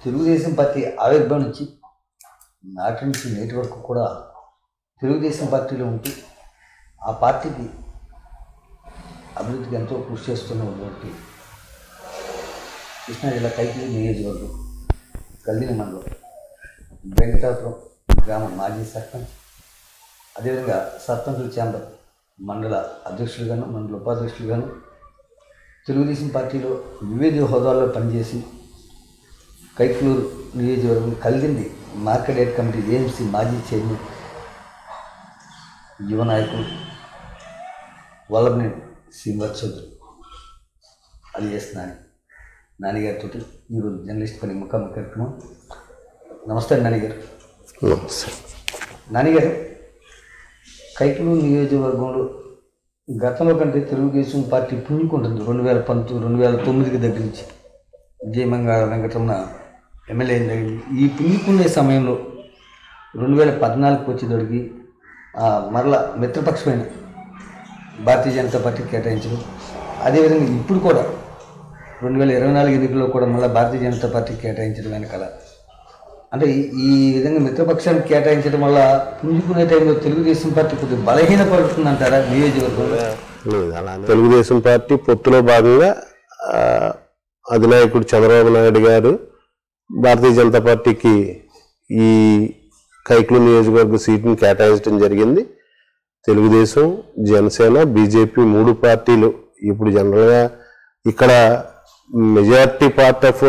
Telugu Desam party ఆవిర్భావం నుంచి నాటి నుంచి నేటి వరకు కూడా తెలుగుదేశం పార్టీలో ఉంటూ ఆ పార్టీకి అభివృద్ధికి ఎంతో కృషి చేస్తున్నటువంటి కృష్ణా జిల్లా కైకిలి నియోజకవర్గం కల్దిని మండలం వెంకటాపురం గ్రామ మాజీ సర్పంచ్, అదేవిధంగా సర్పంచుల ఛాంబర్ మండల అధ్యక్షులుగాను మండల ఉపాధ్యక్షులుగాను తెలుగుదేశం పార్టీలో వివిధ హోదాల్లో పనిచేసి కైకలూరు నియోజకవర్గం కల్దిండి మార్కెట్ కమిటీ ఏఎంసీ మాజీ చైర్మన్, యువ నాయకులు వల్లభనేని శ్రీనివాస్ చౌదరి అలియాస్ నానిగారితో ఈరోజు జర్నలిస్ట్ పని ముఖాముఖి కార్యక్రమం. నమస్తే నానిగారు. నానిగారు, కైకలూరు నియోజకవర్గంలో గతంలో కంటే తెలుగుదేశం పార్టీ పుంజుకుంటుంది. 2009 దగ్గర నుంచి విజయమంగాళ వెంకటరమణ ఎమ్మెల్యే జరిగింది. ఈ పుంజుకునే సమయంలో 2014 వచ్చేటోడికి మరలా మిత్రపక్షమైన భారతీయ జనతా పార్టీకి కేటాయించడం, అదేవిధంగా ఇప్పుడు కూడా 2024 ఎన్నికల్లో కూడా మళ్ళీ భారతీయ జనతా పార్టీకి కేటాయించడం వెనకాల అంటే ఈ విధంగా మిత్రపక్షానికి కేటాయించడం వల్ల పుంజుకునే టైంలో తెలుగుదేశం పార్టీ కొద్దిగా బలహీనపడుతుందంటారా నియోజకవర్గంలో? తెలుగుదేశం పార్టీ పొత్తులో భాగంగా అధినాయకుడు చంద్రబాబు నాయుడు గారు భారతీయ జనతా పార్టీకి ఈ కైకలూరు నియోజకవర్గ సీటుని కేటాయించడం జరిగింది. తెలుగుదేశం, జనసేన, బీజేపీ 3 పార్టీలు ఇప్పుడు జనరల్గా ఇక్కడ మెజారిటీ పార్ట్ ఆఫ్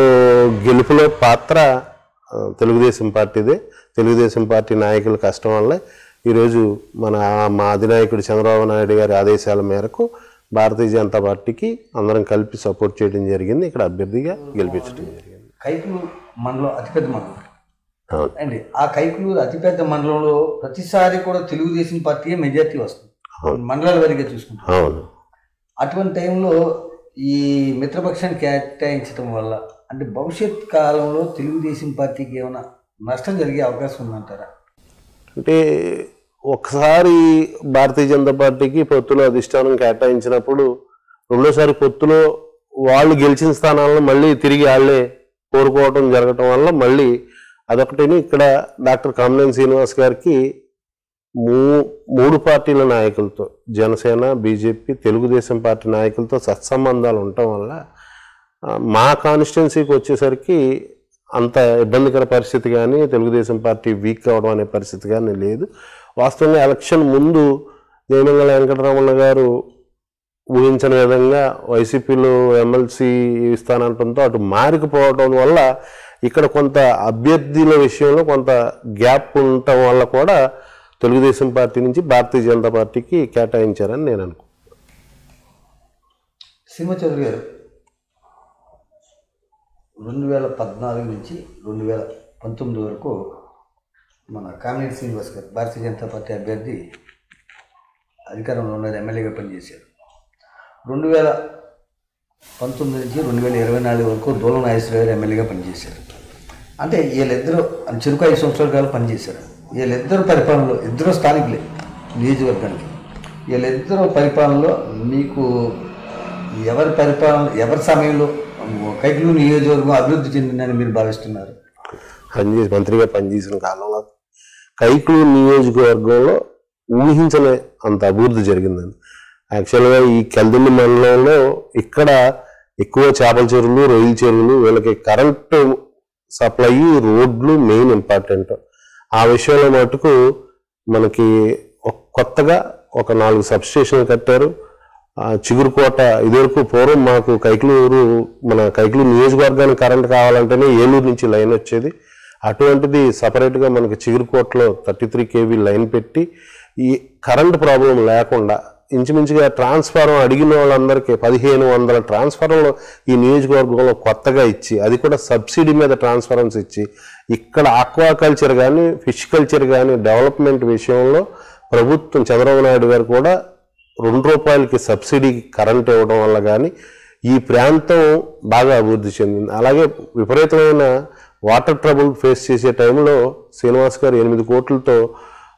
గెలుపులో పాత్ర తెలుగుదేశం పార్టీదే. తెలుగుదేశం పార్టీ నాయకుల కష్టం వల్ల ఈరోజు మా అధినాయకుడు చంద్రబాబు నాయుడు గారి ఆదేశాల మేరకు భారతీయ జనతా పార్టీకి అందరం కలిపి సపోర్ట్ చేయడం జరిగింది. ఇక్కడ అభ్యర్థిగా గెలిపించడం జరిగింది. కైకలూరు మండలం అతిపెద్ద మండలం అండి. ఆ కైకలూరు అతిపెద్ద మండలంలో ప్రతిసారి కూడా తెలుగుదేశం పార్టీ మెజార్టీ వస్తుంది మండలాల వారీగా చూసుకుంటాం. అవును. అటువంటి టైంలో ఈ మిత్రపక్షాన్ని కేటాయించడం వల్ల అంటే భవిష్యత్ కాలంలో తెలుగుదేశం పార్టీకి ఏమైనా నష్టం జరిగే అవకాశం ఉందంటారా? అంటే ఒకసారి భారతీయ జనతా పార్టీకి పొత్తులో అధిష్టానం కేటాయించినప్పుడు రెండోసారి పొత్తులో వాళ్ళు గెలిచిన స్థానాలను మళ్ళీ తిరిగి వాళ్ళే కోరుకోవడం జరగటం వల్ల మళ్ళీ అదొకటిని ఇక్కడ డాక్టర్ కామినేని శ్రీనివాస్ గారికి 3 పార్టీల నాయకులతో జనసేన, బీజేపీ, తెలుగుదేశం పార్టీ నాయకులతో సత్సంబంధాలు ఉండటం వల్ల మా కాన్స్టిట్యున్సీకి వచ్చేసరికి అంత ఇబ్బందికర పరిస్థితి కానీ తెలుగుదేశం పార్టీ వీక్ అవడం అనే పరిస్థితి కానీ లేదు. వాస్తవంగా ఎలక్షన్ ముందు దేమంగళ వెంకటరమణ గారు ఊహించని విధంగా వైసీపీలో ఎమ్మెల్సీ ఇస్తానంటంతో అటు మారిపోవడం వల్ల ఇక్కడ కొంత అభ్యర్థుల విషయంలో కొంత గ్యాప్ ఉండటం వల్ల కూడా తెలుగుదేశం పార్టీ నుంచి భారతీయ జనతా పార్టీకి కేటాయించారని నేను అనుకుంటున్నాను. శ్రీనివాస్ చౌదరి గారు, 2014 నుంచి 2019 వరకు మన కామినేని శ్రీనివాస్ గారు భారతీయ జనతా పార్టీ అభ్యర్థి అధికారంలో ఉన్న ఎమ్మెల్యేగా పనిచేశారు. 2019 నుంచి 2024 వరకు దూలం నాగేశ్వర గారు ఎమ్మెల్యేగా పనిచేశారు. అంటే వీళ్ళిద్దరూ చురుకు 5 సంవత్సరాల కాలం పనిచేశారు. వీళ్ళిద్దరు పరిపాలనలో, ఇద్దరు స్థానికులే నియోజకవర్గానికి, వీళ్ళిద్దరు పరిపాలనలో మీకు ఎవరి సమయంలో కైకలూరు నియోజకవర్గం అభివృద్ధి చెందిందని మీరు భావిస్తున్నారు? మంత్రిగా పనిచేసిన కాలంలో కైకలూరు నియోజకవర్గంలో ఊహించలే అంత అభివృద్ధి జరిగిందని. యాక్చువల్గా ఈ కల్దిండి మండలంలో ఇక్కడ ఎక్కువ చేపల చెరువులు, రొయ్యల చెరువులు, వీళ్ళకి కరెంటు సప్లై, రోడ్లు మెయిన్ ఇంపార్టెంట్. ఆ విషయంలో మటుకు మనకి కొత్తగా ఒక 4 సబ్స్టేషన్లు కట్టారు. చిగురుకోట ఇదివరకు పూర్వం మాకు మన కైకలూరు నియోజకవర్గానికి కరెంట్ కావాలంటేనే ఏలూరు నుంచి లైన్ వచ్చేది. అటువంటిది సపరేట్గా మనకి చిగురుకోటలో 33 kV లైన్ పెట్టి ఈ కరెంట్ ప్రాబ్లం లేకుండా ఇంచుమించుగా ట్రాన్స్ఫార్మర్ అడిగిన వాళ్ళందరికీ 1500 ట్రాన్స్ఫార్మర్లు ఈ నియోజకవర్గంలో కొత్తగా ఇచ్చి, అది కూడా సబ్సిడీ మీద ట్రాన్స్ఫార్మర్స్ ఇచ్చి ఇక్కడ ఆక్వాకల్చర్ కానీ ఫిష్ కల్చర్ కానీ డెవలప్మెంట్ విషయంలో ప్రభుత్వం చంద్రబాబు నాయుడు గారు కూడా ₹2 సబ్సిడీకి కరెంట్ ఇవ్వడం వల్ల కానీ ఈ ప్రాంతం బాగా అభివృద్ధి చెందింది. అలాగే విపరీతమైన వాటర్ ట్రబుల్ ఫేస్ చేసే టైంలో శ్రీనివాస్ గారు 8 కోట్లతో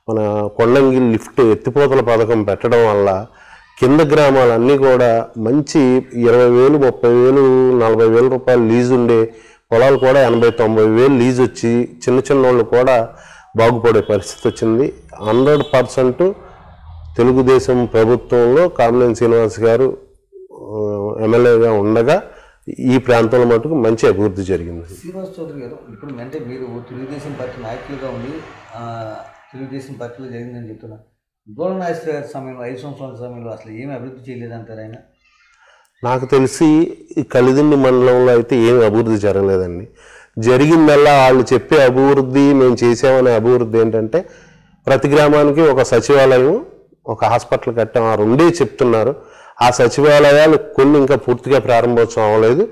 మన కొండంగి లిఫ్ట్ ఎత్తిపోతల పథకం పెట్టడం వల్ల కింద గ్రామాలన్నీ కూడా మంచి 20,000, 30,000, 40,000 రూపాయలు లీజు ఉండే పొలాలు కూడా 80-90 వేలు లీజ్ వచ్చి చిన్న చిన్న వాళ్ళు కూడా బాగుపడే పరిస్థితి వచ్చింది. 100% తెలుగుదేశం ప్రభుత్వంలో కామినేని శ్రీనివాస్ గారు ఎమ్మెల్యేగా ఉండగా ఈ ప్రాంతంలో మటుకు మంచి అభివృద్ధి జరిగింది. శ్రీనివాస్ చౌదరి గారు, ఇప్పుడు అంటే మీరు తెలుగుదేశం పార్టీ నాయకులుగా ఉండి తెలుగుదేశం పార్టీలో జరిగిందని చెప్తున్నారు. గోళ నాగేశ్వర గారి సమయంలో 5 సంవత్సరాల సమయంలో అసలు ఏమి అభివృద్ధి చేయలేదంటారు ఆయన? నాకు తెలిసి ఈ కలిదిండి మండలంలో అయితే ఏమి అభివృద్ధి జరగలేదండి. జరిగిందల్లా వాళ్ళు చెప్పే అభివృద్ధి, మేము చేసామనే అభివృద్ధి ఏంటంటే ప్రతి గ్రామానికి ఒక సచివాలయం, ఒక హాస్పిటల్ కట్టాం, ఆ రెండే చెప్తున్నారు. ఆ సచివాలయాలు కొన్ని ఇంకా పూర్తిగా ప్రారంభోత్సవం అవ్వలేదు,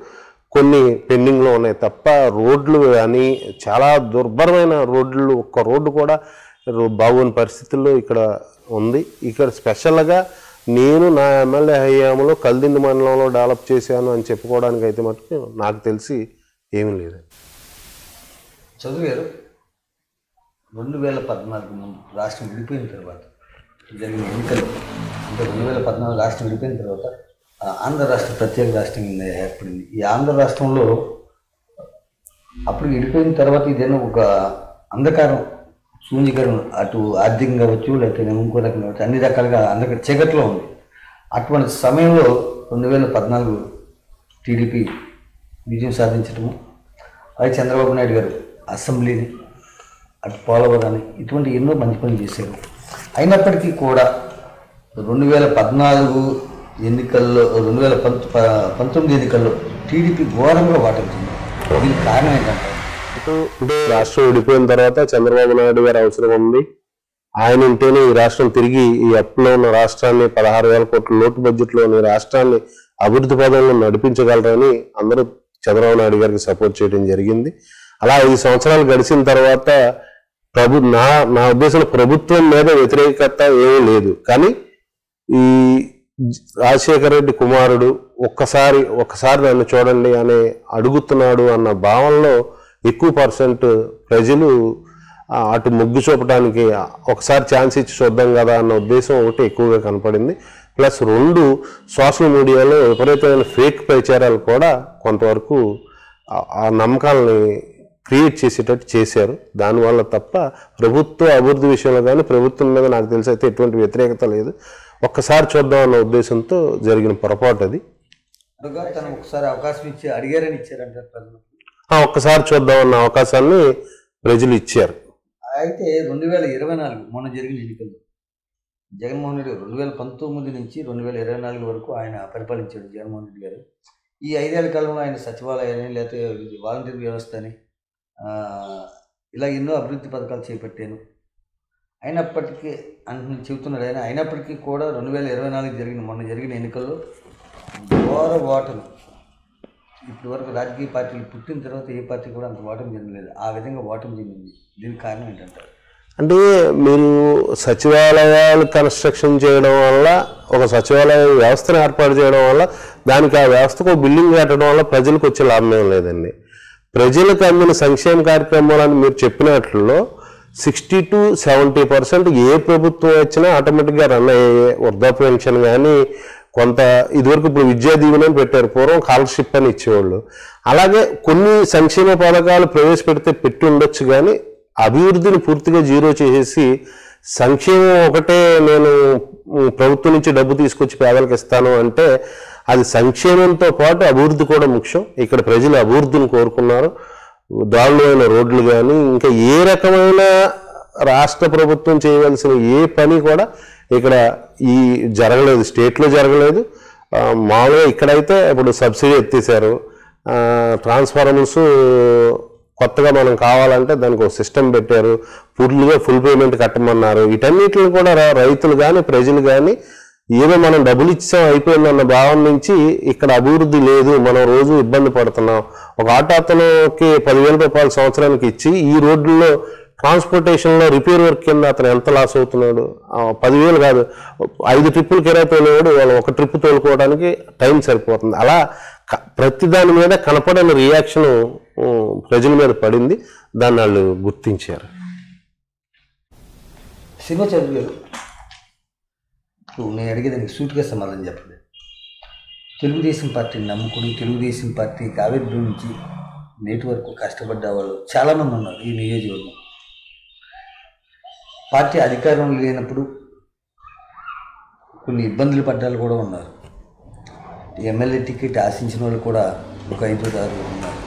కొన్ని పెండింగ్లో ఉన్నాయి తప్ప రోడ్లు కానీ చాలా దుర్భరమైన రోడ్లు, ఒక్క రోడ్డు కూడా బాగున్న పరిస్థితుల్లో ఇక్కడ ఉంది. ఇక్కడ స్పెషల్గా నేను నా ఎమ్మెల్యే హయాంలో కలిదిండి మండలంలో డెవలప్ చేశాను అని చెప్పుకోవడానికి అయితే మటుకు నాకు తెలిసి ఏమీ లేదు. చౌదరి గారు, 2014 ముందు రాష్ట్రం విడిపోయిన తర్వాత జరిగిన ఎన్నికలు, అంటే 2014 రాష్ట్రం విడిపోయిన తర్వాత ఆంధ్ర రాష్ట్ర ప్రత్యేక రాష్ట్రం ఏర్పడింది. ఈ ఆంధ్ర రాష్ట్రంలో అప్పుడు విడిపోయిన తర్వాత ఇదేనా ఒక అంధకారం, శూన్యకరం, అటు ఆర్థికంగా కావచ్చు, లేకపోతే ఇంకో రకంగా కావచ్చు, అన్ని రకాలుగా అంధకార చీకట్లో ఉంది. అటువంటి సమయంలో 2014 టీడీపీ విజయం సాధించడము, అది చంద్రబాబు నాయుడు గారు అసెంబ్లీని, అటు పోలవరాన్ని, ఇటువంటి ఎన్నో మంచి పనులు చేశారు. అయినప్పటికీ కూడా 2014 ఎన్నికల్లో, 2019 ఎన్నికల్లో టీడీపీ ఘోరంగా వాటొచ్చింది. దీనికి కారణం ఏంటంటే రాష్ట్రం విడిపోయిన తర్వాత చంద్రబాబు నాయుడు గారి అవసరం ఉంది, ఆయన ఉంటేనే ఈ రాష్ట్రం తిరిగి ఈ అప్పులో ఉన్న రాష్ట్రాన్ని 16,000 కోట్ల లోటు బడ్జెట్లోని రాష్ట్రాన్ని అభివృద్ధి పదంలో నడిపించగలరని అందరూ చంద్రబాబు నాయుడు గారికి సపోర్ట్ చేయడం జరిగింది. అలా 5 సంవత్సరాలు గడిచిన తర్వాత నా ఉద్దేశంలో ప్రభుత్వం మీద వ్యతిరేకత ఏమీ లేదు, కానీ ఈ రాజశేఖర రెడ్డి కుమారుడు ఒక్కసారి నన్ను చూడండి అని అడుగుతున్నాడు అన్న భావనలో ఎక్కువ % ప్రజలు అటు మొగ్గు చూపడానికి ఒకసారి ఛాన్స్ ఇచ్చి చూద్దాం కదా అన్న ఉద్దేశం ఒకటి ఎక్కువగా కనపడింది. ప్లస్ 2 సోషల్ మీడియాలో విపరీతమైన ఫేక్ ప్రచారాలు కూడా కొంతవరకు ఆ నమ్మకాలని క్రియేట్ చేసేటట్టు చేశారు. దానివల్ల తప్ప ప్రభుత్వ అభివృద్ధి విషయంలో కానీ ప్రభుత్వం మీద నాకు తెలిసి అయితే ఎటువంటి వ్యతిరేకత లేదు. ఒక్కసారి చూద్దాం అన్న ఉద్దేశంతో జరిగిన పొరపాటు అది. ఒకసారి అవకాశం ఇచ్చి అడిగారని ఇచ్చారంటారు ప్రజలు. ఒక్కసారి చూద్దాం అన్న అవకాశాన్ని ప్రజలు ఇచ్చారు. అయితే 2024 మొన్న జరిగిన ఎన్నికల్లో జగన్మోహన్ రెడ్డి 2019 నుంచి 2024 వరకు ఆయన పరిపాలించాడు జగన్మోహన్ రెడ్డి గారు. ఈ 5 ఏళ్ల కాలంలో ఆయన సచివాలయాన్ని, లేకపోతే వాలంటీర్ వ్యవస్థని, ఇలా ఎన్నో అభివృద్ధి పథకాలు చేపట్టాను. అయినప్పటికీ చెబుతున్నాడు ఆయన. అయినప్పటికీ కూడా 2024 మొన్న జరిగిన ఎన్నికల్లో ఘోర ఓటమి. ఇప్పటి వరకు రాజకీయ పార్టీలు పుట్టిన తర్వాత ఏ పార్టీ కూడా అంత ఓటమి చెందలేదు, ఆ విధంగా ఓటమి చెందింది. దీనికి కారణం ఏంటంటారు? అంటే మీరు సచివాలయాలు కన్స్ట్రక్షన్ చేయడం వల్ల, ఒక సచివాలయ వ్యవస్థను ఏర్పాటు చేయడం వల్ల, దానికి ఆ వ్యవస్థకు బిల్డింగ్ కట్టడం వల్ల ప్రజలకు వచ్చే లాభం ఏం లేదండి. ప్రజలకు అందిన సంక్షేమ కార్యక్రమాలను మీరు చెప్పినట్లో 60-70% ఏ ప్రభుత్వం వచ్చినా ఆటోమేటిక్గా రన్ అయ్యే. వృద్ధాప్య పెన్షన్ కానీ, కొంత ఇదివరకు ఇప్పుడు విద్యా దీవెన పెట్టారు, పూర్వం స్కాలర్షిప్ అని ఇచ్చేవాళ్ళు. అలాగే కొన్ని సంక్షేమ పథకాలు ప్రవేశపెడితే పెట్టి ఉండొచ్చు, కానీ అభివృద్ధిని పూర్తిగా జీరో చేసేసి సంక్షేమం ఒకటే నేను ప్రభుత్వం నుంచి డబ్బు తీసుకొచ్చి పేదలకు ఇస్తాను అంటే అది సంక్షేమంతో పాటు అభివృద్ధి కూడా ముఖ్యం. ఇక్కడ ప్రజలు అభివృద్ధిని కోరుకున్నారు. దారుణమైన రోడ్లు కానీ ఇంకా ఏ రకమైన రాష్ట్ర ప్రభుత్వం చేయవలసిన ఏ పని కూడా ఇక్కడ జరగలేదు, స్టేట్లో జరగలేదు. మామూలుగా ఇక్కడైతే ఇప్పుడు సబ్సిడీ ఎత్తేసారు, ట్రాన్స్ఫార్మర్స్ కొత్తగా మనం కావాలంటే దానికి ఒక సిస్టమ్ పెట్టారు, ఫుల్ పేమెంట్ కట్టమన్నారు. వీటన్నిటిని కూడా రైతులు కానీ ప్రజలు కానీ ఏదో మనం డబ్బులు ఇచ్చాం అయిపోయిందన్న భావం నుంచి ఇక్కడ అభివృద్ధి లేదు, మనం రోజు ఇబ్బంది పడుతున్నాం. ఒక ఆటో అతనికి 10,000 రూపాయలు సంవత్సరానికి ఇచ్చి ఈ రోడ్లలో ట్రాన్స్పోర్టేషన్లో రిపేర్ వర్క్ కింద అతను ఎంత లాస్ అవుతున్నాడు? 10,000 కాదు, 5 ట్రిప్పులు కిరాయి తోలేవాడు వాళ్ళు 1 ట్రిప్ తోలుకోవడానికి టైం సరిపోతుంది. అలా ప్రతి దాని మీద కనపడని రియాక్షన్ ప్రజల మీద పడింది, దాన్ని వాళ్ళు గుర్తించారు. శ్రీనివాస్ చౌదరి గారు, నేను అడిగేదానికి సూటిగా సమాధానం చెప్పండి. తెలుగుదేశం పార్టీని నమ్ముకుని తెలుగుదేశం పార్టీకి ఆవిర్భవించి నేటి వరకు కష్టపడ్డ వాళ్ళు చాలామంది ఉన్నారు ఈ నియోజకవర్గం. పార్టీ అధికారంలో లేనప్పుడు కొన్ని ఇబ్బందులు పడ్డాలు కూడా ఉన్నారు. ఎమ్మెల్యే టికెట్ ఆశించిన వాళ్ళు కూడా ఒక 5-6 ఉన్నారు.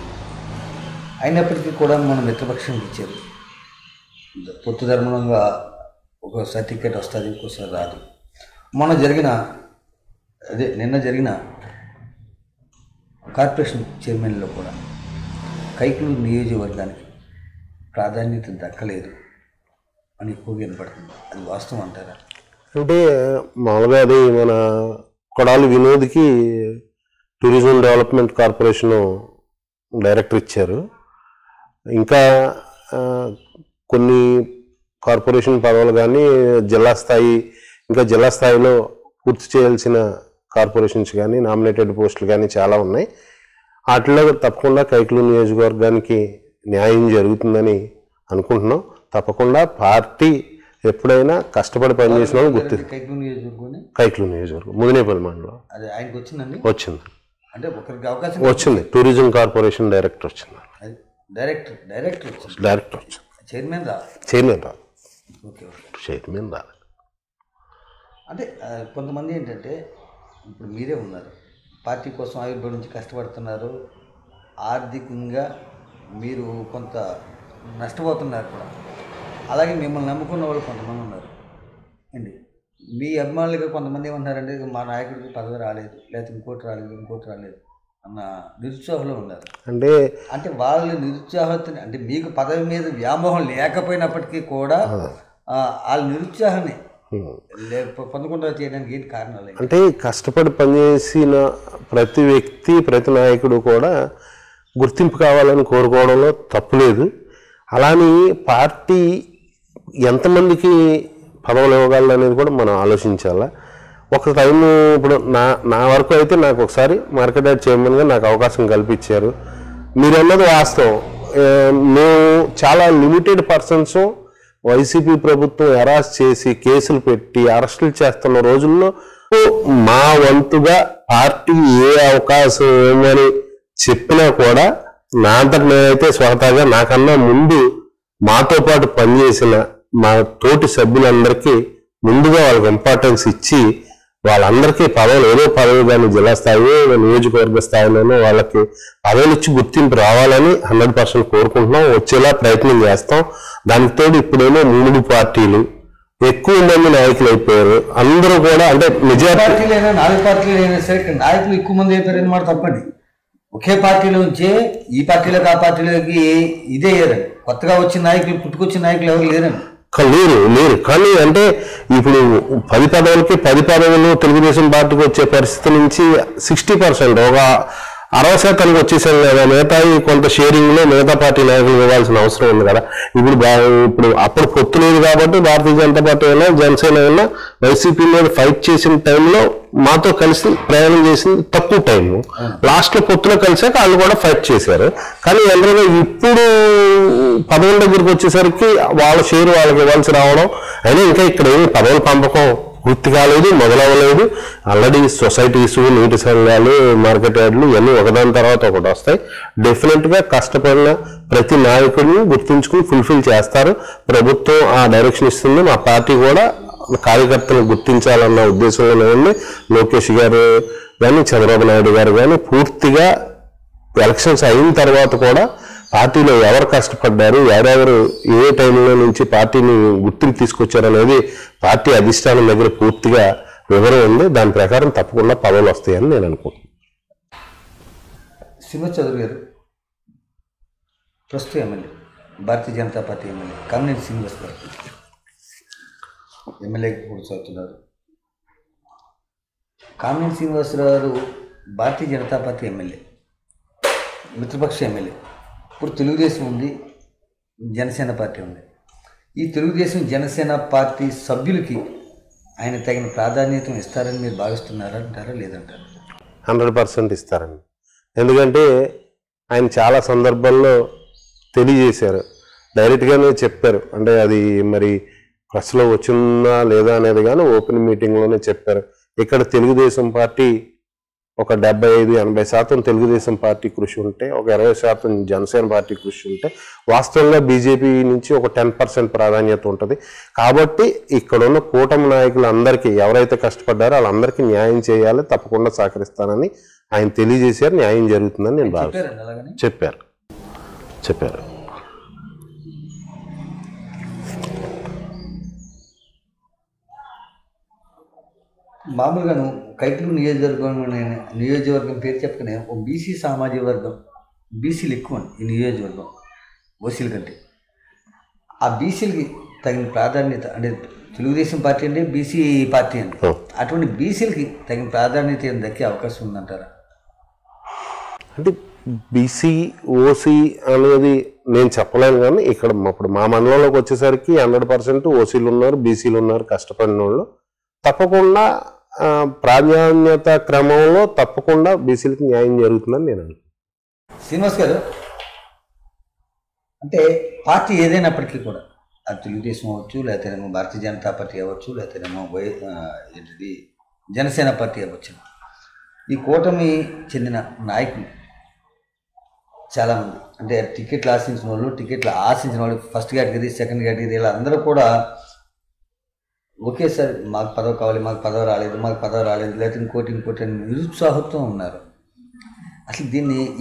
అయినప్పటికీ కూడా మన మిత్రపక్షం ఇచ్చారు. పొత్తు ధర్మంగా ఒకసారి టికెట్ వస్తుంది, ఒక్కోసారి రాదు. నిన్న జరిగిన కార్పొరేషన్ చైర్మన్లో కూడా కైకలూరు నియోజకవర్గానికి ప్రాధాన్యత దక్కలేదు అని ఎక్కువగా వినపడుతుంది. అది వాస్తవం అంటారా? అంటే మామూలుగా అది మన కొడాలి వినోద్కి టూరిజం డెవలప్మెంట్ కార్పొరేషన్ డైరెక్టర్ ఇచ్చారు. ఇంకా కొన్ని కార్పొరేషన్ పదవులు కానీ జిల్లా స్థాయిలో పూర్తి చేయాల్సిన కార్పొరేషన్స్ కానీ నామినేటెడ్ పోస్టులు కానీ చాలా ఉన్నాయి. వాటిలో తప్పకుండా కైకలూరు నియోజకవర్గానికి న్యాయం జరుగుతుందని అనుకుంటున్నాం. తప్పకుండా పార్టీ ఎప్పుడైనా కష్టపడి పనిచేసిన కైకలూరు నియోజకవర్గం ముదినేపల్లి మండలం వచ్చింది. అంటే ఒకరికి అవకాశం వచ్చింది. టూరిజం కార్పొరేషన్ డైరెక్టర్ వచ్చింది. డైరెక్టర్ వచ్చింది. చైర్మన్ రా. అంటే కొంతమంది ఏంటంటే ఇప్పుడు మీరే ఉన్నారు, పార్టీ కోసం ఆవిర్భావం నుంచి కష్టపడుతున్నారు, ఆర్థికంగా మీరు కొంత నష్టపోతున్నారు కూడా. అలాగే మిమ్మల్ని నమ్ముకున్న వాళ్ళు కొంతమంది ఉన్నారు అండి. మీ అభిమానులుగా కొంతమంది ఏమంటున్నారంటే మా నాయకుడికి పదవి రాలేదు, లేకపోతే ఇంకోటి రాలేదు అన్న నిరుత్సాహంలో ఉన్నారు. అంటే వాళ్ళు నిరుత్సాహం అంటే మీకు పదవి మీద వ్యామోహం లేకపోయినప్పటికీ కూడా వాళ్ళ నిరుత్సాహాన్ని పొందకుండా చేయడానికి ఏంటి కారణాలు? అంటే కష్టపడి పనిచేసిన ప్రతి వ్యక్తి, ప్రతి నాయకుడు కూడా గుర్తింపు కావాలని కోరుకోవడంలో తప్పులేదు. అలానే పార్టీ ఎంతమందికి పదవులు ఇవ్వగలరు అనేది కూడా మనం ఆలోచించాలా. ఒక టైము ఇప్పుడు నా వరకు అయితే నాకు ఒకసారి మార్కెట్ యార్డ్ చైర్మన్గా నాకు అవకాశం కల్పించారు. మీరు అన్నది వాస్తవం. మేము చాలా లిమిటెడ్ పర్సన్స్ వైసీపీ ప్రభుత్వం అరెస్ట్ చేసి కేసులు పెట్టి అరెస్టులు చేస్తున్న రోజుల్లో మా వంతుగా పార్టీ ఏ అవకాశం ఏమని చెప్పినా కూడా నా అంతటి నేనైతే స్వతహాగా నాకన్నా ముందు మాతో పాటు పనిచేసిన మా తోటి సభ్యులందరికీ ముందుగా వాళ్ళకి ఇంపార్టెన్స్ ఇచ్చి వాళ్ళందరికీ పదవులు, ఏదో పదవి కానీ జిల్లా స్థాయి నియోజకవర్గ స్థాయిలోనూ వాళ్ళకి పదవులు ఇచ్చి గుర్తింపు రావాలని 100% కోరుకుంటున్నాం. వచ్చేలా ప్రయత్నం చేస్తాం. దానికి తోడు ఇప్పుడేమో 3 పార్టీలు ఎక్కువ మంది నాయకులు అయిపోయారు. అందరూ కూడా అంటే మెజారిటీ 4 పార్టీలు అయినా సరే నాయకులు ఎక్కువ మంది అయిపోయారని మాట తప్పండి. ఒకే పార్టీలోంచే ఈ పార్టీలోకి ఆ పార్టీలోకి ఇదే అయ్యారండి. కొత్తగా వచ్చిన నాయకులు, పుట్టుకొచ్చిన నాయకులు ఎవరు లేరండి. లేరు. కానీ అంటే ఇప్పుడు 10 పదవులకి 10 పదవులు తెలుగుదేశం పార్టీకి వచ్చే పరిస్థితి నుంచి 60% ఒక 60% వచ్చేసారు కదా. మిగతా కొంత షేరింగ్లో మిగతా పార్టీ నాయకులు ఇవ్వాల్సిన అవసరం ఉంది కదా. ఇప్పుడు అప్పుడు పొత్తు లేదు కాబట్టి భారతీయ జనతా పార్టీ అయినా జనసేన అయినా వైసీపీ మీద ఫైట్ చేసిన టైంలో మాతో కలిసి ప్రయాణం చేసింది తక్కువ టైము. లాస్ట్లో పొత్తులో కలిసాక వాళ్ళు కూడా ఫైట్ చేశారు. కానీ అందరూ ఇప్పుడు పదవుల దగ్గరికి వచ్చేసరికి వాళ్ళ షేర్ వాళ్ళకి ఇవ్వాల్సి రావడం, అయినా ఇంకా ఇక్కడ ఏమి పదవుల పంపకం పూర్తి కాలేదు, మొదలవ్వలేదు. ఆల్రెడీ సొసైటీసు, నీటి సంఘాలు, మార్కెట్ యార్డులు ఇవన్నీ ఒకదాని తర్వాత ఒకటి వస్తాయి. డెఫినెట్గా కష్టపడిన ప్రతి నాయకుడిని గుర్తుంచుకుని ఫుల్ఫిల్ చేస్తారు. ప్రభుత్వం ఆ డైరెక్షన్ ఇస్తుంది. మా పార్టీ కూడా కార్యకర్తలను గుర్తించాలన్న ఉద్దేశంలోనే ఉంది. లోకేష్ గారు కానీ చంద్రబాబు నాయుడు గారు కానీ పూర్తిగా ఎలక్షన్స్ అయిన తర్వాత కూడా పార్టీలో ఎవరు కష్టపడ్డారు, ఎవరెవరు ఏ టైంలో నుంచి పార్టీని గుర్తింపు తీసుకొచ్చారు అనేది పార్టీ అధిష్టానం దగ్గర పూర్తిగా వివరం ఉంది. దాని ప్రకారం తప్పకుండా పదవులు వస్తాయని నేను అనుకుంటున్నాను. సింహచౌదరి గారు ప్రస్తుత MLA, Bharatiya Janata party MLA Kamineni Srinivas గారు ఎమ్మెల్యేకి కొనసాగుతున్నారు. Kamineni Srinivasarao Bharatiya Janata party MLA, మిత్రపక్ష MLA. ఇప్పుడు తెలుగుదేశం ఉంది, జనసేన పార్టీ ఉంది. ఈ తెలుగుదేశం జనసేన పార్టీ సభ్యులకి ఆయన తగిన ప్రాధాన్యత ఇస్తారని మీరు భావిస్తున్నారా అంటారా లేదంటారా? 100% ఇస్తారండి. ఎందుకంటే ఆయన చాలా సందర్భాల్లో తెలియజేశారు, డైరెక్ట్గానే చెప్పారు. అంటే అది మరి ప్రెస్లో వచ్చిందా లేదా అనేది కానీ ఓపెన్ మీటింగ్లోనే చెప్పారు. ఇక్కడ తెలుగుదేశం పార్టీ ఒక 75-80% తెలుగుదేశం పార్టీ కృషి ఉంటే, ఒక 20% జనసేన పార్టీ కృషి ఉంటే వాస్తవంగా బీజేపీ నుంచి ఒక 10% ప్రాధాన్యత ఉంటుంది. కాబట్టి ఇక్కడున్న కూటమి నాయకులు అందరికీ ఎవరైతే కష్టపడ్డారో వాళ్ళందరికీ న్యాయం చేయాలి, తప్పకుండా సహకరిస్తానని ఆయన తెలియజేశారు. న్యాయం జరుగుతుందని నేను భావిస్తాను. చెప్పారు. మామూలుగాను కైకలూరు నియోజకవర్గం పేరు చెప్పకనే ఒక బీసీ సామాజిక వర్గం, బీసీలు ఎక్కువ ఈ నియోజకవర్గం ఓసీల కంటే. ఆ బీసీలకి తగిన ప్రాధాన్యత అంటే తెలుగుదేశం పార్టీ అంటే బీసీ పార్టీ అండి, అటువంటి బీసీలకి తగిన ప్రాధాన్యత దక్కే అవకాశం ఉందంటారా? అంటే బీసీ ఓసీ అనేది నేను చెప్పలేను, కానీ ఇక్కడ ఇప్పుడు మా మండలంలోకి వచ్చేసరికి 100% ఓసీలు ఉన్నారు, బీసీలు ఉన్నారు. కష్టపడిన వాళ్ళు తప్పకుండా ప్రాధాన్యత క్రమంలో తప్పకుండా బీసీలకి న్యాయం జరుగుతుందని నేను అనుకుంటున్నాను. శ్రీనివాస్ గారు, అంటే పార్టీ ఏదైనప్పటికీ కూడా అది తెలుగుదేశం అవ్వచ్చు, లేకపోతేనేమో భారతీయ జనతా పార్టీ అవ్వచ్చు, లేకపోతేనేమో జనసేన పార్టీ అవ్వచ్చు, ఈ కూటమి చెందిన నాయకులు చాలామంది అంటే టికెట్లు ఆశించిన వాళ్ళు ఫస్ట్ కేటగిరీ, సెకండ్ కేటగిరీ ఇలా అందరూ కూడా ఒకేసారి మాకు పదవి కావాలి, మాకు పదవి రాలేదు, లేకపోతే ఇంకోటి అని నిరుత్సాహంతో ఉన్నారు. అసలు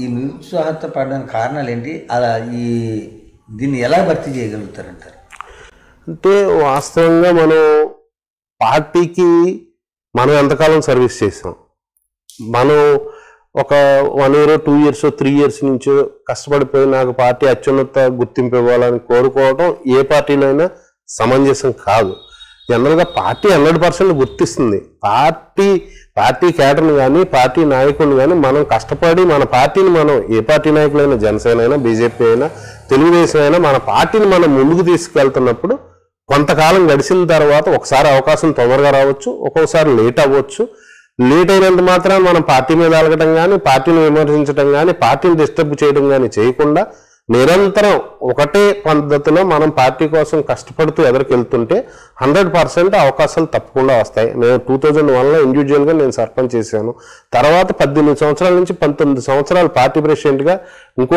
ఈ నిరుత్సాహత పడడానికి కారణాలు ఏంటి? అలా దీన్ని ఎలా భర్తీ చేయగలుగుతారంటారు? అంటే వాస్తవంగా మనం పార్టీకి మనం ఎంతకాలం సర్వీస్ చేసాం, మనం ఒక 1 year 2 years 3 years నుంచో కష్టపడిపోయి నాకు పార్టీ అత్యున్నత గుర్తింపు ఇవ్వాలని కోరుకోవడం ఏ పార్టీలో అయినా సమంజసం కాదు. జనరల్గా పార్టీ 100% గుర్తిస్తుంది. పార్టీ కేడర్ని కానీ పార్టీ నాయకుడిని కానీ మనం కష్టపడి మన పార్టీని మనం ఏ పార్టీ నాయకులైనా, జనసేన అయినా, బీజేపీ అయినా, తెలుగుదేశం అయినా మన పార్టీని మనం ముందుకు తీసుకెళ్తున్నప్పుడు కొంతకాలం గడిచిన తర్వాత ఒకసారి అవకాశం తొందరగా రావచ్చు, ఒక్కొక్కసారి లేట్ అవ్వచ్చు. లేట్ అయినంత మాత్రం మనం పార్టీ మీద అలగటం కానీ, పార్టీని విమర్శించడం కానీ, పార్టీని డిస్టర్బ్ చేయడం కానీ చేయకుండా నిరంతరం ఒకటే పద్ధతిలో మనం పార్టీ కోసం కష్టపడుతూ ఎదురుకెళ్తుంటే 100% అవకాశాలు తప్పకుండా వస్తాయి. నేను 2001లో ఇండివిజువల్గా నేను సర్పంచ్ చేశాను. తర్వాత 18 సంవత్సరాల నుంచి 19 సంవత్సరాలు పార్టీ ప్రెసిడెంట్గా ఇంకో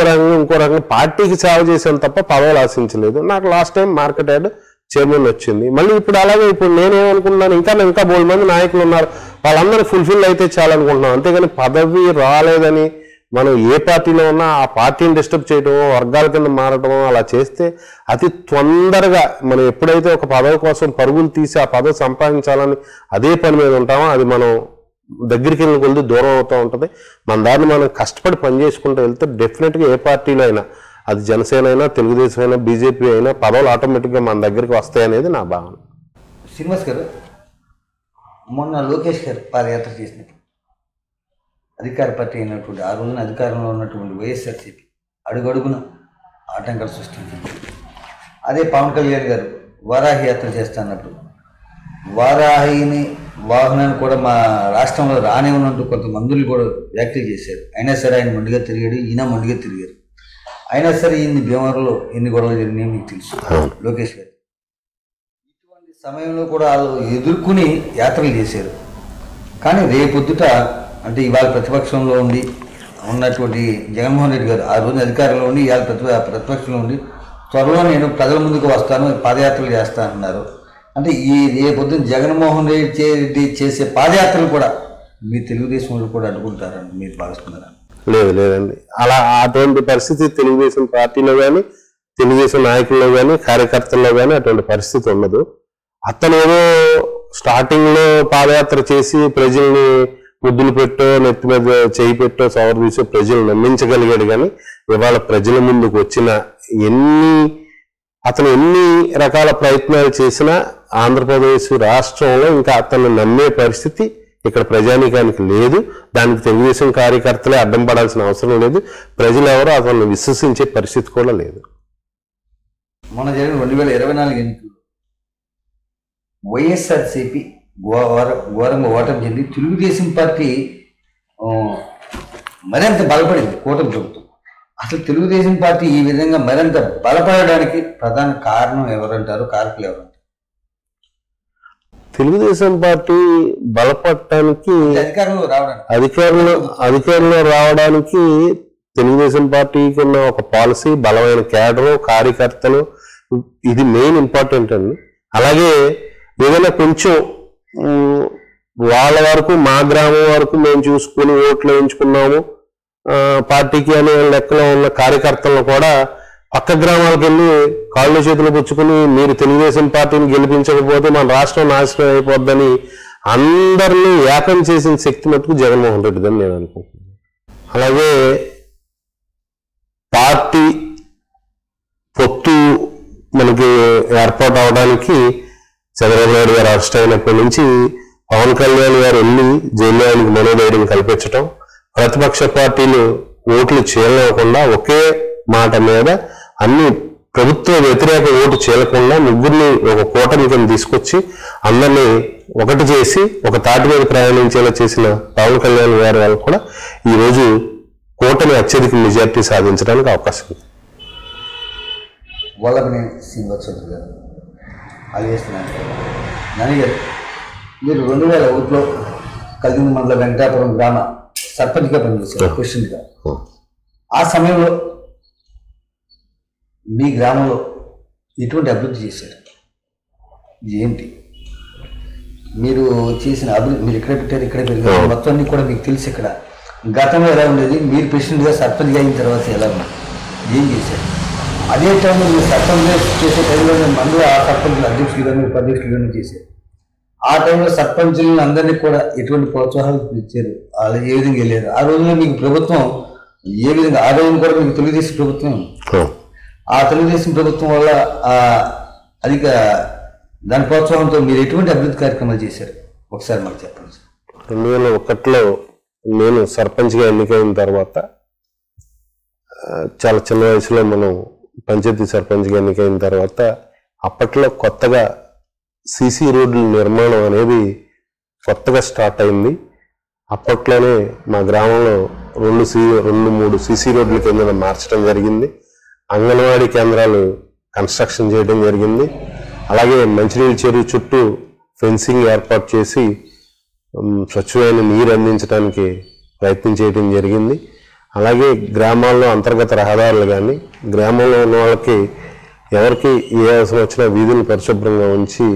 రకంగా పార్టీకి సేవ చేశాను తప్ప పదవులు ఆశించలేదు. నాకు last time market yard chairman వచ్చింది. మళ్ళీ ఇప్పుడు అలాగే ఇప్పుడు నేనేమనుకుంటున్నాను, ఇంకా బోల్డ్ మంది నాయకులు ఉన్నారు, వాళ్ళందరూ ఫుల్ఫిల్ అయితే చాలనుకుంటున్నాం. అంతేగాని పదవి రాలేదని మనం ఏ పార్టీలో ఉన్నా ఆ పార్టీని డిస్టర్బ్ చేయటమో, వర్గాల కింద మారటమో అలా చేస్తే అతి తొందరగా మనం ఎప్పుడైతే ఒక పదవి కోసం పరుగులు తీసి ఆ పదవి సంపాదించాలని అదే పని మీద ఉంటామో అది మనం దగ్గరికి వెళ్ళిన కొద్ది దూరం అవుతూ ఉంటుంది. మన దాన్ని మనం కష్టపడి పని చేసుకుంటూ వెళ్తే డెఫినెట్గా ఏ పార్టీలో అయినా, అది జనసేన అయినా, తెలుగుదేశం అయినా, బీజేపీ అయినా పదవులు ఆటోమేటిక్గా మన దగ్గరికి వస్తాయనేది నా భావన. శ్రీనివాస్ గారు, మొన్న లోకేష్ గారు పాదయాత్ర చేసినప్పుడు అధికార పార్టీ అయినటువంటి ఆ రోజున అధికారంలో ఉన్నటువంటి వైఎస్ఆర్సీపీ అడుగడుగున ఆటంకాలు సృష్టించింది. అదే పవన్ కళ్యాణ్ గారు వారాహి యాత్ర చేస్తున్నప్పుడు వారాహిని వాహనాన్ని కూడా మా రాష్ట్రంలో రానివ్వనంటూ కొంతమందులు కూడా వ్యాఖ్యలు చేశారు. అయినా సరే ఆయన మొండిగా తిరిగాడు, ఈయన మొండిగా తిరిగారు. అయినా సరే ఇన్ని భీమవరంలో ఎన్ని గొడవలు జరిగినాయో మీకు తెలుసు లోకేష్ గారు. ఇటువంటి సమయంలో కూడా వాళ్ళు ఎదుర్కొని యాత్రలు చేశారు. కానీ రేపొద్దుట అంటే ఇవాళ ప్రతిపక్షంలో ఉన్నటువంటి జగన్మోహన్ రెడ్డి గారు ఆ రోజు అధికారంలో ఉండి ఇవాళ ప్రతిపక్షంలో ఉండి త్వరలో నేను ప్రజల ముందుకు వస్తాను, పాదయాత్రలు చేస్తానన్నారు. అంటే రేపొద్దున జగన్మోహన్ రెడ్డి చేసే పాదయాత్రలు కూడా మీ తెలుగుదేశం వాళ్ళు కూడా అడ్డుకుంటారని మీరు భావిస్తున్నారా? లేదండి, అటువంటి పరిస్థితి తెలుగుదేశం పార్టీలో కానీ, తెలుగుదేశం నాయకుల్లో కానీ, కార్యకర్తల్లో కానీ అటువంటి పరిస్థితి ఉండదు. అతను ఏదో స్టార్టింగ్లో పాదయాత్ర చేసి ప్రజల్ని ముద్దులు పెట్టో, నెత్తి మీద చేయి పెట్టో, సవర్ తీసో ప్రజలు నమ్మించగలిగాడు. కానీ ఇవాళ ప్రజల ముందుకు వచ్చిన అతను ఎన్ని రకాల ప్రయత్నాలు చేసినా ఆంధ్రప్రదేశ్ రాష్ట్రంలో ఇంకా అతను నమ్మే పరిస్థితి ఇక్కడ ప్రజానీకానికి లేదు. దానికి తెలుగుదేశం కార్యకర్తలే అడ్డం పడాల్సిన అవసరం లేదు. ప్రజలు ఎవరో అతను విశ్వసించే పరిస్థితి కూడా లేదు. మొన్న జరిగిన 2024 ఎన్నికల్లో వైఎస్ఆర్సీపీ ఘోరంగా ఓటమి చెంది తెలుగుదేశం పార్టీ మరింత బలపడింది కూటమి ప్రభుత్వం. అసలు తెలుగుదేశం పార్టీ ఈ విధంగా మరింత బలపడడానికి ప్రధాన కారణం ఎవరంటారు, కారకులు ఎవరంటారు? తెలుగుదేశం పార్టీ బలపడటానికి అధికారంలో రావడానికి తెలుగుదేశం పార్టీకి ఉన్న ఒక పాలసీ, బలమైన క్యాడరు, కార్యకర్తలు, ఇది మెయిన్ ఇంపార్టెంట్ అండి. అలాగే ఏదైనా కొంచెం వాళ్ళ వరకు, మా గ్రామం వరకు మేము చూసుకుని ఓట్లు వేయించుకున్నాము పార్టీకి అనే లెక్కలో ఉన్న కార్యకర్తలను కూడా పక్క గ్రామాలకు వెళ్ళి కాళ్ళు చేతులు పుచ్చుకుని మీరు తెలుగుదేశం పార్టీని గెలిపించకపోతే మన రాష్ట్రం నాశనం అయిపోద్దని అందరినీ ఏకం చేసిన శక్తి మటుకు జగన్మోహన్ రెడ్డి అని నేను అనుకుంటున్నాను. అలాగే పార్టీ పొత్తు మనకి ఏర్పాటు అవడానికి చంద్రబాబు నాయుడు గారు అరెస్ట్ అయినప్పటి నుంచి పవన్ కళ్యాణ్ గారు వెళ్ళి జైల్లో ఆయనకు మనోధైర్యం కల్పించడం, ప్రతిపక్ష పార్టీలు ఓట్లు చేయలేకుండా ఒకే మాట మీద అన్ని ప్రభుత్వ వ్యతిరేక ఓటు చేయకుండా ముగ్గురిని ఒక కూటమి కింద తీసుకొచ్చి అందరినీ ఒకటి చేసి ఒక తాటి మీద ప్రయాణించేలా చేసిన పవన్ కళ్యాణ్ గారి వల్ల కూడా ఈరోజు కూటమి అత్యధిక మెజార్టీ సాధించడానికి అవకాశం ఉంది. వల్లభనేని శ్రీనివాసరావు గారు అలివేస్తున్నాను నాన్నగారు, మీరు 2001లో కల్దిండి మండల వెంకటాపురం గ్రామ సర్పంచ్గా పనిచేశారు, ప్రెసిడెంట్గా. ఆ సమయంలో మీ గ్రామంలో ఎటువంటి అభివృద్ధి చేశారు, ఏంటి మీరు చేసిన అభివృద్ధి? మీరు ఇక్కడే పెట్టారు, ఇక్కడే పెరిగారు, మొత్తం అన్ని కూడా మీకు తెలిసి ఇక్కడ గతంలో ఎలా ఉండేది, మీరు ప్రెసిడెంట్గా సర్పంచ్గా అయిన తర్వాత ఎలా ఉంది, ఏం చేశారు? అదే టైంలో మీరు సర్పంచ్గా చేసే టైంలో మండల సర్పంచులు అధ్యక్షులుగాను ఉపాధ్యక్షులుగాను చేశారు. ఆ టైంలో సర్పంచులను అందరినీ కూడా ఎటువంటి ప్రోత్సాహాలు ఇచ్చారు, వాళ్ళు ఏ విధంగా వెళ్ళారు? ఆ రోజుల్లో మీకు ప్రభుత్వం ఏ విధంగా, ఆ రోజున కూడా మీకు తెలుగుదేశం ప్రభుత్వం, ఆ తెలుగుదేశం ప్రభుత్వం వల్ల అధిక దాని ప్రోత్సాహంతో మీరు ఎటువంటి అభివృద్ధి కార్యక్రమాలు చేశారు ఒకసారి మాకు చెప్పండి. 2001లో నేను సర్పంచ్గా ఎన్నికైన తర్వాత చాలా చిన్న వయసులో మనం పంచాయతీ సర్పంచ్గా ఎన్నికైన తర్వాత అప్పట్లో కొత్తగా సిసి రోడ్ల నిర్మాణం అనేది కొత్తగా స్టార్ట్ అయింది. అప్పట్లోనే మా గ్రామంలో 2-3 సిసి రోడ్ల కింద మార్చడం జరిగింది. అంగన్వాడీ కేంద్రాలు కన్స్ట్రక్షన్ చేయడం జరిగింది. అలాగే మంచినీళ్ళ చెరువు చుట్టూ ఫెన్సింగ్ ఏర్పాటు చేసి స్వచ్ఛమైన నీరు అందించడానికి ప్రయత్నం చేయడం జరిగింది. అలాగే గ్రామాల్లో అంతర్గత రహదారులు కానీ, గ్రామంలో ఉన్న వాళ్ళకి ఎవరికి ఏ అవసరం వచ్చినా వీధులను పరిశుభ్రంగా ఉంచి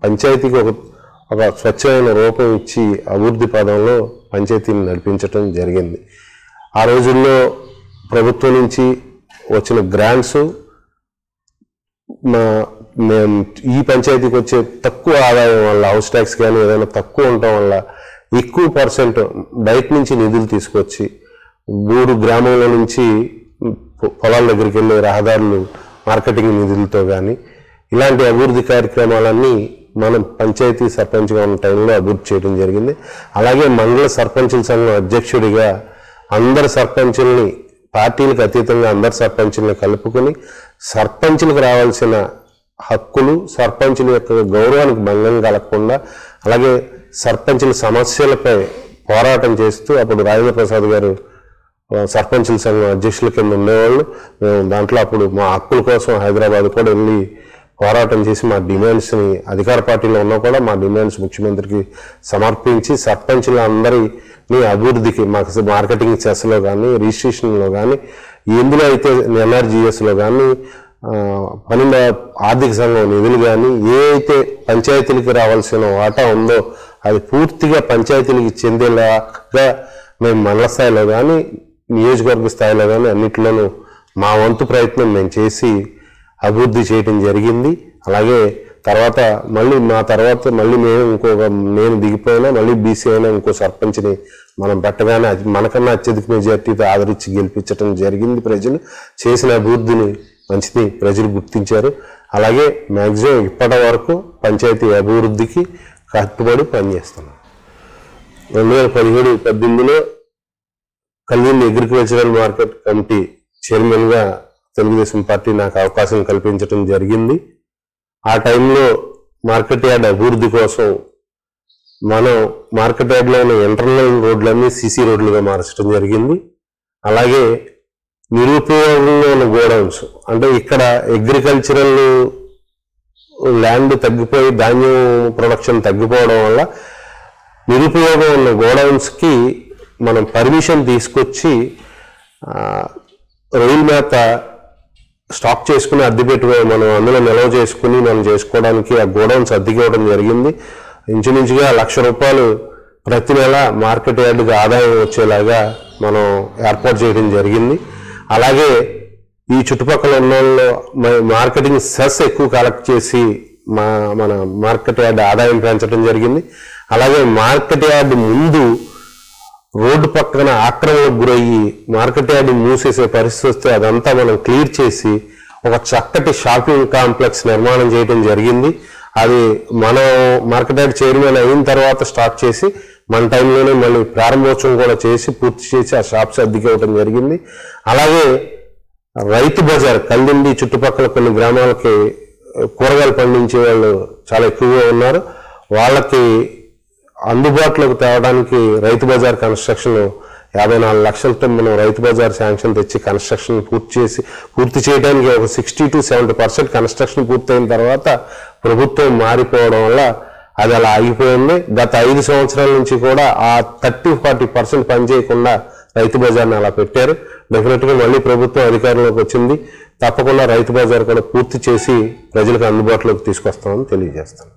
పంచాయతీకి ఒక స్వచ్ఛమైన రూపం ఇచ్చి అభివృద్ధి పదంలో పంచాయతీని నడిపించడం జరిగింది. ఆ రోజుల్లో ప్రభుత్వం నుంచి వచ్చిన గ్రాంట్స్ ఈ పంచాయతీకి వచ్చే తక్కువ ఆదాయం వల్ల, హౌస్ ట్యాక్స్ కానీ ఏదైనా తక్కువ ఉండటం వల్ల ఎక్కువ % బయట నుంచి నిధులు తీసుకొచ్చి ఊరు గ్రామంలో నుంచి పొలాల దగ్గరికి వెళ్ళే రహదారులు మార్కెటింగ్ నిధులతో కానీ ఇలాంటి అభివృద్ధి కార్యక్రమాలన్నీ మనం పంచాయతీ సర్పంచ్గా ఉన్న టైంలో అభివృద్ధి చేయడం జరిగింది. అలాగే మండల సర్పంచుల సంఘం అధ్యక్షుడిగా అందరు సర్పంచుల్ని, పార్టీలకు అతీతంగా అందరు సర్పంచుల్ని కలుపుకొని సర్పంచులకు రావాల్సిన హక్కులు, సర్పంచుల యొక్క గౌరవానికి భంగం కలగకుండా, అలాగే సర్పంచుల సమస్యలపై పోరాటం చేస్తూ అప్పుడు రాజేంద్ర ప్రసాద్ గారు సర్పంచుల సంఘం అధ్యక్షుల కింద ఉండేవాళ్ళు. మేము దాంట్లో అప్పుడు మా హక్కుల కోసం హైదరాబాద్ కూడా వెళ్ళి పోరాటం చేసి మా డిమాండ్స్ని, అధికార పార్టీలో ఉన్నా కూడా మా డిమాండ్స్ ముఖ్యమంత్రికి సమర్పించి సర్పంచుల అందరినీ అభివృద్ధికి మాకు మార్కెటింగ్ సెస్లో కానీ, రిజిస్ట్రేషన్లో కానీ, ఎందులో అయితే ఎన్ఆర్జీఎస్లో కానీ, పన్నెండు ఆర్థిక సంఘం నిధులు కానీ, ఏ అయితే పంచాయతీలకి రావాల్సిన వాటా ఉందో అది పూర్తిగా పంచాయతీలకి చెందేలాగా మేము మండల స్థాయిలో కానీ, నియోజకవర్గ స్థాయిలో కానీ అన్నింటిలోనూ మా వంతు ప్రయత్నం మేము చేసి అభివృద్ధి చేయడం జరిగింది. అలాగే తర్వాత మళ్ళీ మేము నేను దిగిపోయినా మళ్ళీ బీసీ అయినా ఇంకో సర్పంచ్ని మనం పెట్టగానే మనకన్నా అత్యధిక మెజార్టీతో ఆదరించి గెలిపించడం జరిగింది. ప్రజలు చేసిన అభివృద్ధిని మంచిది ప్రజలు గుర్తించారు. అలాగే మ్యాక్సిమం ఇప్పటి వరకు పంచాయతీ అభివృద్ధికి కట్టుబడి పనిచేస్తున్నాం. 2017-18లో కల్దిండి అగ్రికల్చరల్ మార్కెట్ కమిటీ చైర్మన్గా తెలుగుదేశం పార్టీ నాకు అవకాశం కల్పించడం జరిగింది. ఆ టైంలో మార్కెట్ యార్డ్ అభివృద్ధి కోసం మనం మార్కెట్ యార్డ్లో ఉన్న ఇంటర్నల్ రోడ్లన్నీ సీసీ రోడ్లుగా మార్చడం జరిగింది. అలాగే నిరుపయోగంగా ఉన్న గోడౌన్స్, అంటే ఇక్కడ అగ్రికల్చరల్ ల్యాండ్ తగ్గిపోయి ధాన్యం ప్రొడక్షన్ తగ్గిపోవడం వల్ల నిరుపయోగం ఉన్న గోడౌన్స్కి మనం పర్మిషన్ తీసుకొచ్చి రొయ్యల మేత స్టాక్ చేసుకుని అద్దె పెట్టుకుని మనం అందులో నిల్వ చేసుకుని మనం చేసుకోవడానికి ఆ గోడౌన్స్ అద్దెకి ఇవ్వడం జరిగింది. ఇంచుమించుగా ₹1,00,000 ప్రతి నెల మార్కెట్ యార్డుకి ఆదాయం వచ్చేలాగా మనం ఏర్పాటు చేయడం జరిగింది. అలాగే ఈ చుట్టుపక్కల ఉన్న మార్కెటింగ్ సెస్ ఎక్కువ కలెక్ట్ చేసి మన మార్కెట్ యార్డ్ ఆదాయం పెంచడం జరిగింది. అలాగే మార్కెట్ యార్డ్ ముందు రోడ్డు పక్కన ఆక్రమణకు గురయ్యి మార్కెట్ యార్డ్ మూసేసే పరిస్థితి వస్తే అదంతా మనం క్లియర్ చేసి ఒక చక్కటి షాపింగ్ కాంప్లెక్స్ నిర్మాణం చేయడం జరిగింది. అది మనం మార్కెట్ యార్డ్ చైర్మన్ అయిన తర్వాత స్టార్ట్ చేసి మన టైంలోనే మళ్ళీ ప్రారంభోత్సవం కూడా చేసి పూర్తి చేసి ఆ షాప్స్ అద్దెకి ఇవ్వడం జరిగింది. అలాగే రైతు బజార్ కల్దిండి చుట్టుపక్కల కొన్ని గ్రామాలకి కూరగాయలు పండించే వాళ్ళు చాలా ఎక్కువగా ఉన్నారు. వాళ్ళకి అందుబాటులోకి తేవడానికి రైతు బజార్ కన్స్ట్రక్షన్ 54 లక్షలతో మనం రైతు బజార్ శాంక్షన్ తెచ్చి కన్స్ట్రక్షన్ పూర్తి చేయడానికి ఒక 60 to 70% కన్స్ట్రక్షన్ పూర్తయిన తర్వాత ప్రభుత్వం మారిపోవడం వల్ల అది అలా ఆగిపోయింది. గత 5 సంవత్సరాల నుంచి కూడా ఆ 30-40% పనిచేయకుండా రైతు బజార్ని అలా పెట్టారు. డెఫినెట్గా మళ్ళీ ప్రభుత్వం అధికారంలోకి వచ్చింది. తప్పకుండా రైతు బజార్ కూడా పూర్తి చేసి ప్రజలకు అందుబాటులోకి తీసుకొస్తామని తెలియజేస్తాను.